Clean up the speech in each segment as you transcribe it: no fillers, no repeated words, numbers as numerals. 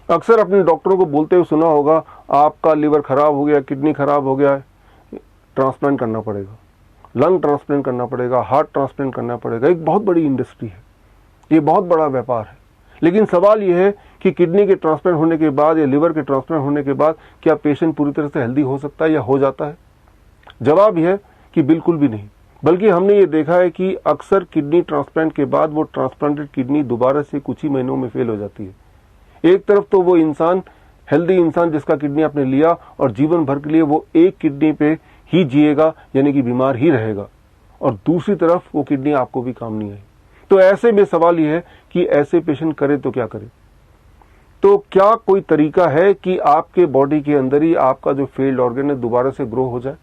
अक्सर अपने डॉक्टरों को बोलते हुए सुना होगा, आपका लिवर खराब हो गया, किडनी खराब हो गया, ट्रांसप्लांट करना पड़ेगा, लंग ट्रांसप्लांट करना पड़ेगा, हार्ट ट्रांसप्लांट करना पड़ेगा। एक बहुत बड़ी इंडस्ट्री है, ये बहुत बड़ा व्यापार है। लेकिन सवाल यह है कि किडनी के ट्रांसप्लांट होने के बाद या लिवर के ट्रांसप्लांट होने के बाद क्या पेशेंट पूरी तरह से हेल्दी हो सकता है या हो जाता है? जवाब यह है कि बिल्कुल भी नहीं। बल्कि हमने ये देखा है कि अक्सर किडनी ट्रांसप्लांट के बाद वो ट्रांसप्लांटेड किडनी दोबारा से कुछ ही महीनों में फेल हो जाती है। एक तरफ तो वो इंसान, हेल्दी इंसान जिसका किडनी आपने लिया और जीवन भर के लिए वो एक किडनी पे ही जिएगा, यानी कि बीमार ही रहेगा, और दूसरी तरफ वो किडनी आपको भी काम नहीं आई। तो ऐसे में सवाल यह है कि ऐसे पेशेंट करे तो क्या करे? तो क्या कोई तरीका है कि आपके बॉडी के अंदर ही आपका जो फेल्ड ऑर्गन है दोबारा से ग्रो हो जाए?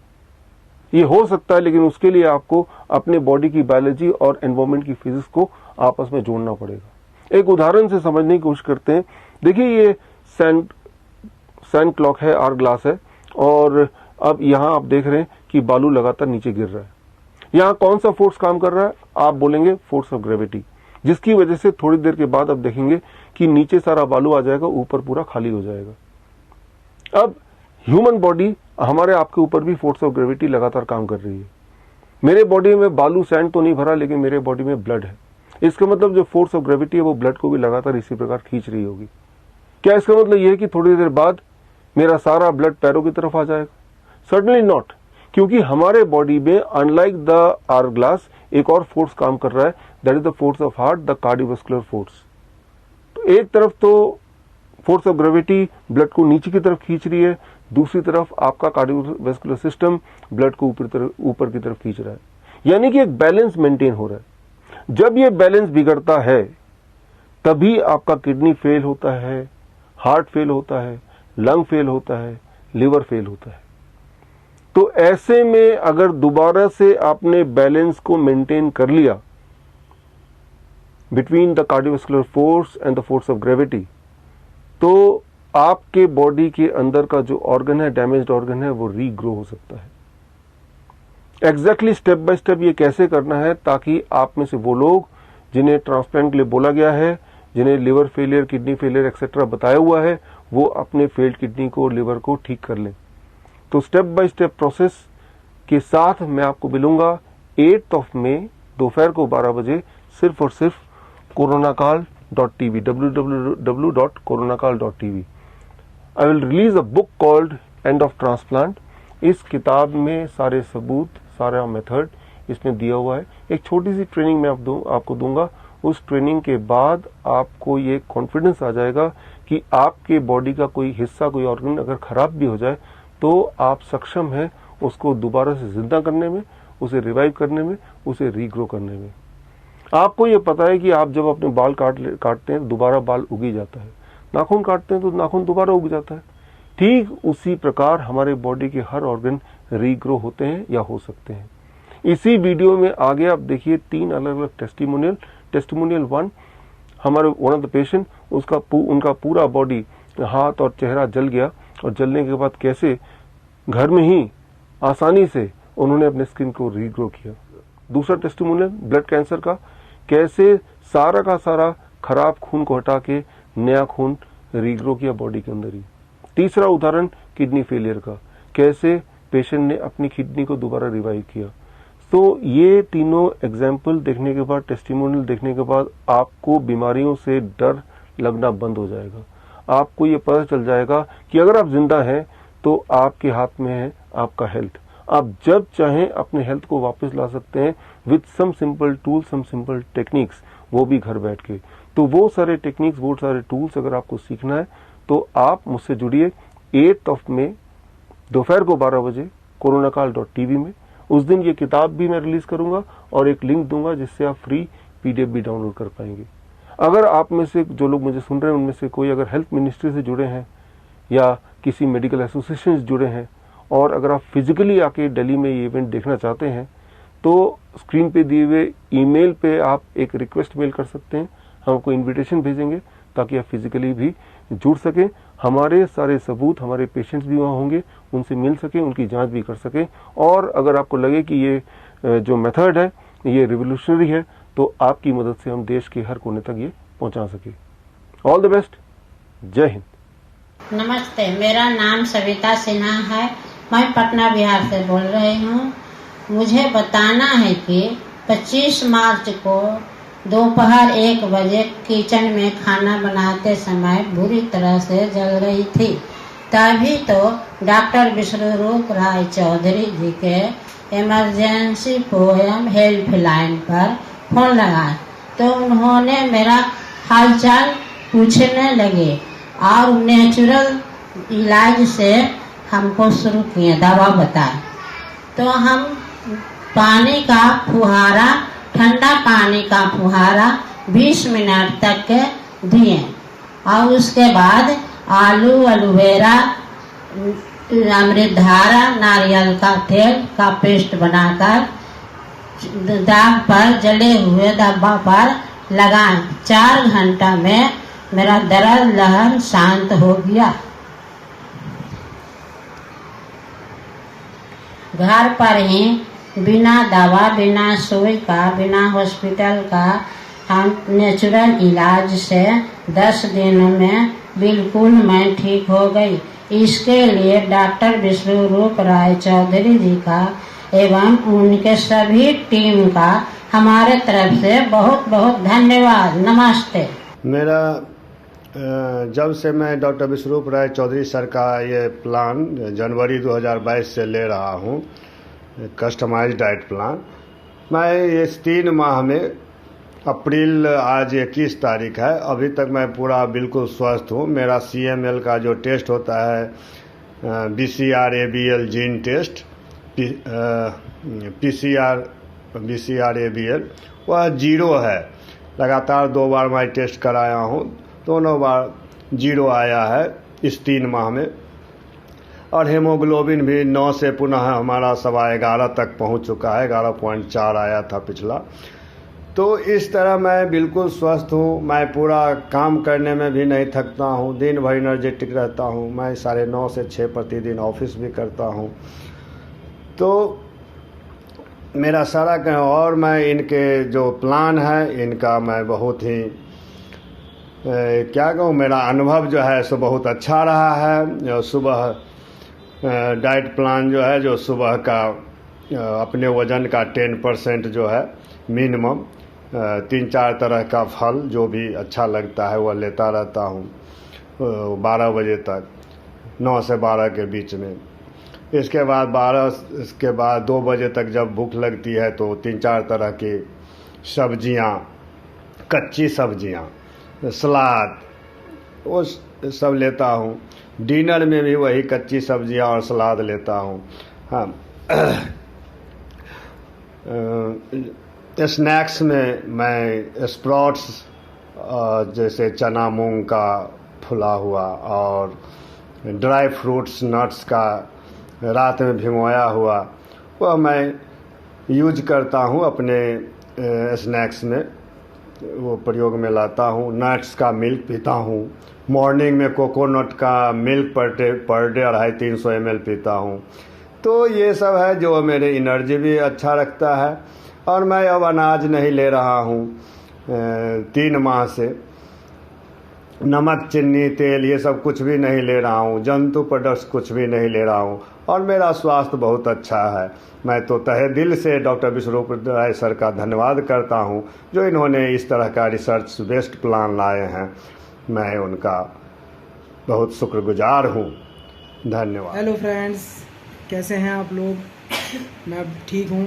ये हो सकता है, लेकिन उसके लिए आपको अपने बॉडी की बायोलॉजी और एनवायरमेंट की फिजिक्स को आपस में जोड़ना पड़ेगा। एक उदाहरण से समझने की कोशिश करते हैं। देखिए, ये सैंड क्लॉक है, आर ग्लास है, और अब यहां आप देख रहे हैं कि बालू लगातार नीचे गिर रहा है। यहां कौन सा फोर्स काम कर रहा है? आप बोलेंगे फोर्स ऑफ ग्रेविटी, जिसकी वजह से थोड़ी देर के बाद आप देखेंगे कि नीचे सारा बालू आ जाएगा, ऊपर पूरा खाली हो जाएगा। अब ह्यूमन बॉडी, हमारे आपके ऊपर भी फोर्स ऑफ ग्रेविटी लगातार काम कर रही है। मेरे बॉडी में बालू सैंड तो नहीं भरा, लेकिन मेरे बॉडी में ब्लड है। इसका मतलब जो फोर्स ऑफ ग्रेविटी है वो ब्लड को भी लगातार इसी प्रकार खींच रही होगी। क्या इसका मतलब यह है कि थोड़ी देर बाद मेरा सारा ब्लड पैरों की तरफ आ जाएगा? सर्टनली नॉट, क्योंकि हमारे बॉडी में अनलाइक द आवर ग्लास एक और फोर्स काम कर रहा है, that is the force of heart, the cardiovascular force. तो एक तरफ तो फोर्स ऑफ ग्रेविटी ब्लड को नीचे की तरफ खींच रही है, दूसरी तरफ आपका कार्डियोवास्कुलर सिस्टम ब्लड को ऊपर की तरफ खींच रहा है, यानी कि एक बैलेंस मेंटेन हो रहा है। जब ये बैलेंस बिगड़ता है तभी आपका किडनी फेल होता है, हार्ट फेल होता है, लंग फेल होता है, लिवर फेल होता है। तो ऐसे में अगर दोबारा से आपने बैलेंस को मेंटेन कर लिया between the cardiovascular force and the force of gravity, तो आपके बॉडी के अंदर का जो ऑर्गन है, डैमेज्ड ऑर्गन है, वो रीग्रो हो सकता है। एग्जैक्टली स्टेप बाय स्टेप ये कैसे करना है, ताकि आप में से वो लोग जिन्हें ट्रांसप्लांट के लिए बोला गया है, जिन्हें liver failure, kidney failure etcetera बताया हुआ है, वो अपने फेल्ड किडनी को, लिवर को ठीक कर लें। तो स्टेप बाय स्टेप प्रोसेस के साथ मैं आपको मिलूंगा 8 मई दोपहर को 12 बजे, सिर्फ और सिर्फ coronakaal.tv, www.coronakaal.tv। I will release a book called End of Transplant। इस किताब में सारे सबूत, सारा मेथड इसमें दिया हुआ है। एक छोटी सी ट्रेनिंग मैं आपको दूंगा। उस ट्रेनिंग के बाद आपको ये कॉन्फिडेंस आ जाएगा कि आपके बॉडी का कोई हिस्सा, कोई ऑर्गन अगर खराब भी हो जाए तो आप सक्षम हैं उसको दोबारा से जिंदा करने में, उसे रिवाइव करने में, उसे रीग्रो करने में। आपको ये पता है कि आप जब अपने बाल काटते हैं दोबारा बाल उग ही जाता है, नाखून काटते हैं तो नाखून दोबारा उग जाता है। ठीक उसी प्रकार हमारे बॉडी के हर ऑर्गन रीग्रो होते हैं या हो सकते हैं। इसी वीडियो में आगे आप देखिए 3 अलग अलग टेस्टिमोनियल। टेस्टिमोनियल 1, हमारे वन ऑफ द पेशेंट, उनका पूरा बॉडी, हाथ और चेहरा जल गया, और जलने के बाद कैसे घर में ही आसानी से उन्होंने अपने स्किन को रीग्रो किया। दूसरा टेस्टिमोनियल ब्लड कैंसर का, कैसे सारा का सारा खराब खून को हटा के नया खून रीग्रो किया बॉडी के अंदर ही। तीसरा उदाहरण किडनी फेलियर का, कैसे पेशेंट ने अपनी किडनी को दोबारा रिवाइव किया। तो ये तीनों एग्जाम्पल देखने के बाद, टेस्टिमोनियल देखने के बाद आपको बीमारियों से डर लगना बंद हो जाएगा। आपको ये पता चल जाएगा कि अगर आप जिंदा हैं तो आपके हाथ में है आपका हेल्थ। आप जब चाहें अपने हेल्थ को वापस ला सकते हैं with some simple tools, some simple techniques, वो भी घर बैठ के। तो वो सारे टेक्निक्स, वो सारे टूल्स अगर आपको सीखना है तो आप मुझसे जुड़िए 8 मई दोपहर को 12 बजे coronakaal.tv में। उस दिन ये किताब भी मैं रिलीज करूंगा और एक लिंक दूंगा जिससे आप फ्री PDF भी डाउनलोड कर पाएंगे। अगर आप में से जो लोग मुझे सुन रहे हैं उनमें से कोई अगर हेल्थ मिनिस्ट्री से जुड़े हैं या किसी मेडिकल एसोसिएशन से जुड़े हैं, और अगर आप फिजिकली आके दिल्ली में ये इवेंट देखना चाहते हैं, तो स्क्रीन पे दिए हुए ईमेल पे आप एक रिक्वेस्ट मेल कर सकते हैं। हम आपको इनविटेशन भेजेंगे ताकि आप फिजिकली भी जुड़ सकें। हमारे सारे सबूत, हमारे पेशेंट्स भी वहाँ होंगे, उनसे मिल सकें, उनकी जांच भी कर सकें। और अगर आपको लगे कि ये जो मेथड है ये रिवोल्यूशनरी है, तो आपकी मदद से हम देश के हर कोने तक ये पहुँचा सकें। All the best. जय हिंद। नमस्ते, मेरा नाम सविता सिन्हा है। मैं पटना बिहार से बोल रही हूँ। मुझे बताना है कि 25 मार्च को दोपहर 1 बजे किचन में खाना बनाते समय बुरी तरह से जल रही थी। तभी तो डॉक्टर विश्वरूप राय चौधरी जी के इमरजेंसी पोएम हेल्पलाइन पर फोन लगाया तो उन्होंने मेरा हालचाल पूछने लगे और नेचुरल इलाज से हमको शुरू किए, दवा बताए। तो हम पानी का फुहारा, ठंडा पानी का फुहारा 20 मिनट तक के दिए और उसके बाद आलू, एलोवेरा, अमृतधारा, नारियल का तेल का पेस्ट बनाकर दाग पर, जले हुए धब्बा पर लगाएं। 4 घंटा में मेरा दर्द लहर शांत हो गया। घर पर ही बिना दवा, बिना सुई का, बिना हॉस्पिटल का हम नेचुरल इलाज से 10 दिन में बिल्कुल मैं ठीक हो गई। इसके लिए डॉक्टर विश्वरूप राय चौधरी जी का एवं उनके सभी टीम का हमारे तरफ से बहुत बहुत धन्यवाद। नमस्ते। मेरा जब से मैं डॉक्टर विश्वरूप राय चौधरी सर का ये प्लान जनवरी 2022 से ले रहा हूँ, कस्टमाइज्ड डाइट प्लान, मैं इस 3 माह में, अप्रैल आज 21 तारीख है, अभी तक मैं पूरा बिल्कुल स्वस्थ हूँ। मेरा CML का जो टेस्ट होता है, BCR-ABL जीन टेस्ट, BCR-ABL, वह 0 है। लगातार 2 बार मैं टेस्ट कराया हूँ, दोनों बार 0 आया है इस 3 माह में। और हेमोग्लोबिन भी 9 से पुनः हमारा 11.25 तक पहुँच चुका है, 11.4 आया था पिछला। तो इस तरह मैं बिल्कुल स्वस्थ हूँ। मैं पूरा काम करने में भी नहीं थकता हूँ, दिन भर एनर्जेटिक रहता हूँ। मैं 9:30 से 6 प्रतिदिन ऑफिस भी करता हूँ। तो मेरा सारा और मैं इनके जो प्लान है इनका मैं बहुत ही क्या कहूँ, मेरा अनुभव जो है सो बहुत अच्छा रहा है। सुबह डाइट प्लान जो है, जो सुबह का अपने वज़न का 10% जो है मिनिमम, 3-4 तरह का फल जो भी अच्छा लगता है वह लेता रहता हूँ 12 बजे तक, 9 से 12 के बीच में। इसके बाद 2 बजे तक जब भूख लगती है तो 3-4 तरह की सब्जियाँ, कच्ची सब्जियाँ, सलाद, वो सब लेता हूँ। डिनर में भी वही कच्ची सब्जियाँ और सलाद लेता हूँ। हाँ, स्नैक्स में मैं स्प्राउट्स जैसे चना मूंग का फुला हुआ और ड्राई फ्रूट्स, नट्स का रात में भिगोया हुआ, वह मैं यूज करता हूँ अपने स्नैक्स में, वो प्रयोग में लाता हूँ। नट्स का मिल्क पीता हूँ। मॉर्निंग में कोकोनट का मिल्क पर डे 250-300 ml पीता हूँ। तो ये सब है जो मेरे एनर्जी भी अच्छा रखता है। और मैं अब अनाज नहीं ले रहा हूँ 3 माह से, नमक, चीनी, तेल ये सब कुछ भी नहीं ले रहा हूँ, जंतु प्रोडक्ट्स कुछ भी नहीं ले रहा हूँ और मेरा स्वास्थ्य बहुत अच्छा है। मैं तो तहे दिल से डॉक्टर विश्वरूप राय सर का धन्यवाद करता हूँ जो इन्होंने इस तरह का रिसर्च बेस्ड प्लान लाए हैं। मैं उनका बहुत शुक्रगुजार हूँ। धन्यवाद। हेलो फ्रेंड्स, कैसे हैं आप लोग? मैं ठीक हूँ।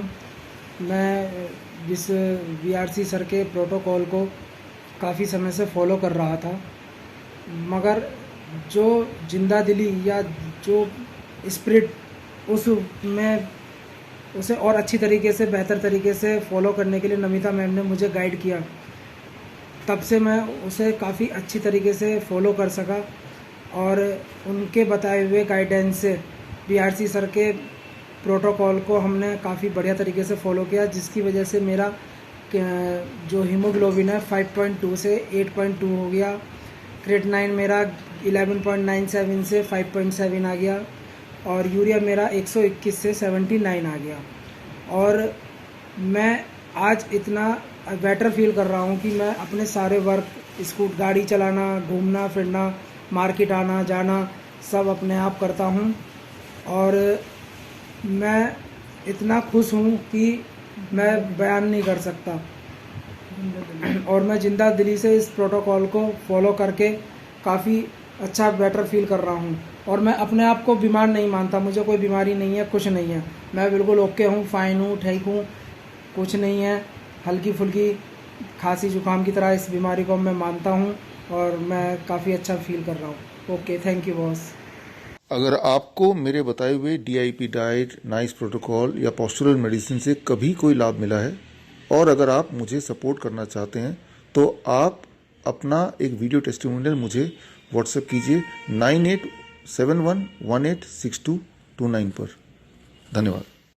मैं इस VRC सर के प्रोटोकॉल को काफ़ी समय से फॉलो कर रहा था, मगर जो जिंदा दिली या जो स्पिरिट उसमें उसे और अच्छी तरीके से, बेहतर तरीके से फॉलो करने के लिए नमिता मैम ने मुझे गाइड किया। तब से मैं उसे काफ़ी अच्छी तरीके से फॉलो कर सका और उनके बताए हुए गाइडेंस से VRC सर के प्रोटोकॉल को हमने काफ़ी बढ़िया तरीके से फॉलो किया, जिसकी वजह से मेरा जो हीमोग्लोबिन है 5.2 से 8.2 हो गया। क्रेटिनाइन मेरा 11.97 से 5.7 आ गया और यूरिया मेरा 121 से 79 आ गया। और मैं आज इतना बेटर फील कर रहा हूँ कि मैं अपने सारे वर्क, गाड़ी चलाना, घूमना फिरना, मार्केट आना जाना सब अपने आप करता हूँ और मैं इतना खुश हूँ कि मैं बयान नहीं कर सकता। और मैं जिंदा दिली से इस प्रोटोकॉल को फॉलो करके काफ़ी अच्छा बेटर फील कर रहा हूँ और मैं अपने आप को बीमार नहीं मानता। मुझे कोई बीमारी नहीं है, कुछ नहीं है, मैं बिल्कुल ओके हूँ, फाइन हूँ, ठीक हूँ, कुछ नहीं है। हल्की फुल्की खांसी जुकाम की तरह इस बीमारी को मैं मानता हूँ और मैं काफ़ी अच्छा फील कर रहा हूँ। Okay, thank you boss. अगर आपको मेरे बताए हुए DIP डाइट, नाइस प्रोटोकॉल या पोस्चरल मेडिसिन से कभी कोई लाभ मिला है और अगर आप मुझे सपोर्ट करना चाहते हैं तो आप अपना एक वीडियो टेस्टिमोनियल मुझे व्हाट्सएप कीजिए 9871186229 पर। धन्यवाद।